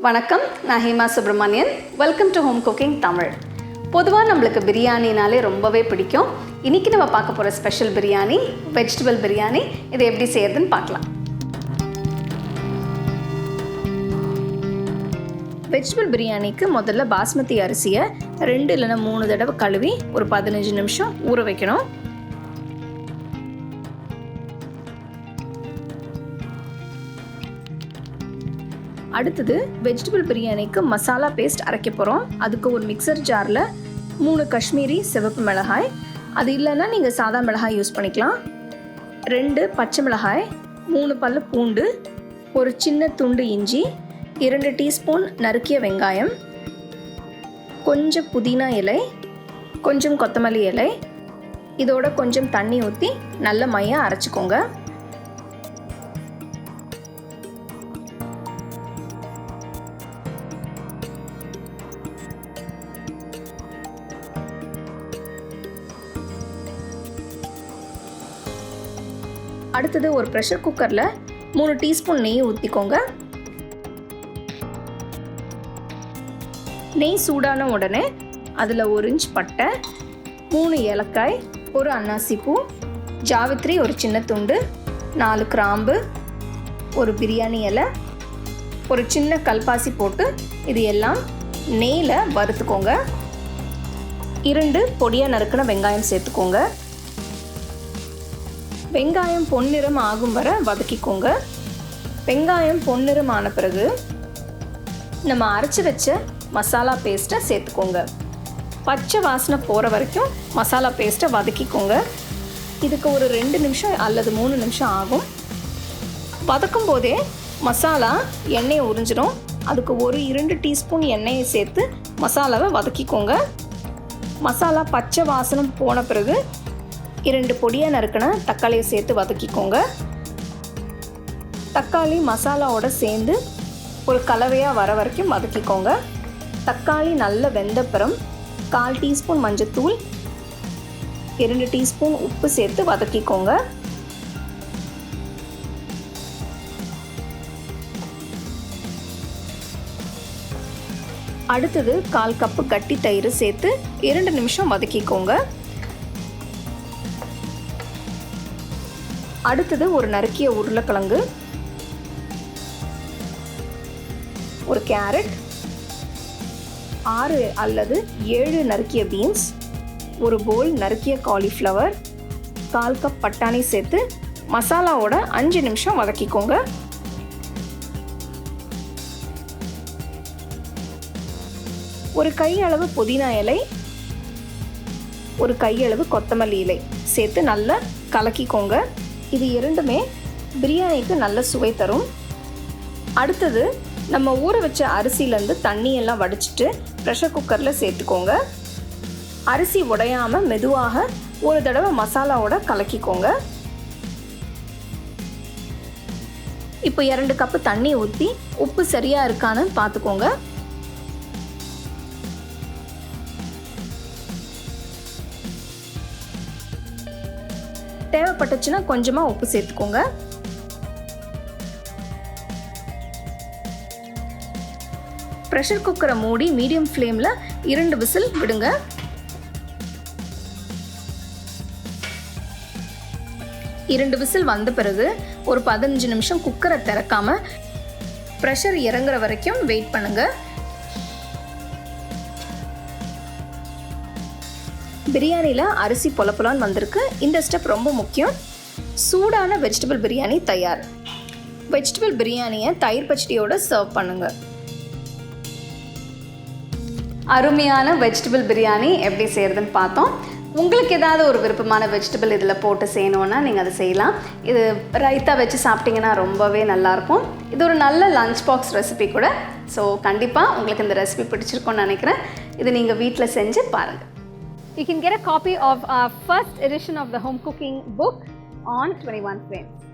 வணக்கம், நான் Hema Subramanian. Welcome to home cooking Tamil. பொதுவாக நம்மளுக்கு பிரியாணினாலே ரொம்பவே பிடிக்கும். இன்றைக்கி நம்ம பார்க்க போகிற ஸ்பெஷல் பிரியாணி வெஜிடபிள் பிரியாணி. இது எப்படி செய்யறதுன்னு பார்க்கலாம். வெஜிடபிள் பிரியாணிக்கு முதல்ல பாஸ்மதி அரிசியை 2 இல்லைன்னா 3 தடவை கழுவி ஒரு 15 நிமிஷம் ஊற வைக்கணும். அடுத்தது வெஜிடபிள் பிரியாணிக்கு மசாலா பேஸ்ட் அரைக்க போகிறோம். அதுக்கு ஒரு மிக்சர் ஜாரில் 3 காஷ்மீரி சிவப்பு மிளகாய், அது இல்லைன்னா நீங்கள் சாதா மிளகாய் யூஸ் பண்ணிக்கலாம், 2 பச்சை மிளகாய், 3 பல்லு பூண்டு, ஒரு சின்ன துண்டு இஞ்சி, 2 டீஸ்பூன் நறுக்கிய வெங்காயம், கொஞ்சம் புதினா இலை, கொஞ்சம் கொத்தமல்லி இலை, இதோட கொஞ்சம் தண்ணி ஊற்றி நல்ல மையாக அரைச்சிக்கோங்க. அடுத்தது ஒரு ப்ரெஷர் குக்கரில் 3 டீஸ்பூன் நெய் ஊற்றிக்கோங்க. நெய் சூடான உடனே அதில் 1 இன்ச் பட்டை, 3 ஏலக்காய், ஒரு அன்னாசி பூ, ஜாவித்ரி ஒரு சின்ன துண்டு, 4 கிராம்பு, ஒரு பிரியாணி இலை, ஒரு சின்ன கல்பாசி போட்டு இது எல்லாம் நெய்யில் வறுத்துக்கோங்க. 2 பொடியாக நறுக்கின வெங்காயம் சேர்த்துக்கோங்க. வெங்காயம் பொன்னிறம் ஆகும் வரை வதக்கிக்கோங்க. வெங்காயம் பொன்னிறம் ஆன பிறகு நம்ம அரைச்சி வச்ச மசாலா பேஸ்ட்டை சேர்த்துக்கோங்க. பச்சை வாசனை போகிற வரைக்கும் மசாலா பேஸ்ட்டை வதக்கிக்கோங்க. இதுக்கு ஒரு 2 நிமிஷம் அல்லது 3 நிமிஷம் ஆகும். வதக்கும் போதே மசாலா எண்ணெயை உறிஞ்சிடும். அதுக்கு ஒரு 2 டீஸ்பூன் எண்ணெயை சேர்த்து மசாலாவை வதக்கிக்கோங்க. மசாலா பச்சை வாசனை போன பிறகு 2 பொடியாக நறுக்கின தக்காளியை சேர்த்து வதக்கிக்கோங்க. தக்காளி மசாலாவோட சேர்ந்து ஒரு கலவையாக வர வரைக்கும் வதக்கிக்கோங்க. தக்காளி நல்ல வெந்தப்புறம் 1/4 டீஸ்பூன் மஞ்சத்தூள், 2 டீஸ்பூன் உப்பு சேர்த்து வதக்கிக்கோங்க. அடுத்தது 1/4 கப்பு கட்டி தயிர் சேர்த்து 2 நிமிஷம் வதக்கிக்கோங்க. அடுத்தது ஒரு நறுக்கிய உருளைக்கிழங்கு, ஒரு கேரட், 6 அல்லது 7 நறுக்கிய பீன்ஸ், ஒரு போல் நறுக்கிய காலிஃப்ளவர், 1/4 கப் பட்டாணி சேர்த்து மசாலாவோட 5 நிமிஷம் வதக்கிக்கோங்க. ஒரு கையளவு புதினா இலை, ஒரு கையளவு கொத்தமல்லி இலை சேர்த்து நல்லா கலக்கிக்கோங்க. இது இரண்டுமே பிரியாணிக்கு நல்ல சுவை தரும். அடுத்தது நம்ம ஊற வச்ச அரிசியிலேருந்து தண்ணியெல்லாம் வடிச்சிட்டு ப்ரெஷர் குக்கரில் சேர்த்துக்கோங்க. அரிசி உடையாமல் மெதுவாக ஒரு தடவை மசாலாவோட கலக்கிக்கோங்க. இப்போ 2 கப்பு தண்ணி ஊற்றி உப்பு சரியாக இருக்கான்னு பார்த்துக்கோங்க. தேவைப்பட்டுச்சுன்னா கொஞ்சமாக உப்பு சேர்த்துக்கோங்க. ப்ரெஷர் குக்கரை மூடி மீடியம் ஃப்ளேமில் 2 விசில் விடுங்க. இரண்டு விசில் வந்த பிறகு ஒரு 15 நிமிஷம் குக்கரை திறக்காம ப்ரெஷர் இறங்குற வரைக்கும் வெயிட் பண்ணுங்க. பிரியாணியில் அரிசி பொலப்பொலான்னு வந்திருக்கு. இந்த ஸ்டெப் ரொம்ப முக்கியம். சூடான வெஜிடபிள் பிரியாணி தயார். வெஜிடபிள் பிரியாணியை தயிர் பச்சடியோடு சர்வ் பண்ணுங்கள். அருமையான வெஜிடபிள் பிரியாணி எப்படி செய்கிறதுன்னு பார்த்தோம். உங்களுக்கு ஏதாவது ஒரு விருப்பமான வெஜிடபிள் இதில் போட்டு செய்யணுன்னா நீங்கள் அதை செய்யலாம். இது ரைத்தா வச்சு சாப்பிட்டிங்கன்னா ரொம்பவே நல்லாயிருக்கும். இது ஒரு நல்ல லஞ்ச் பாக்ஸ் ரெசிபி கூட. ஸோ கண்டிப்பாக உங்களுக்கு இந்த ரெசிபி பிடிச்சிருக்கும்னு நினைக்கிறேன். இது நீங்கள் வீட்டில் செஞ்சு பாருங்கள். You can get a copy of our first edition of the home cooking book on 21 frames.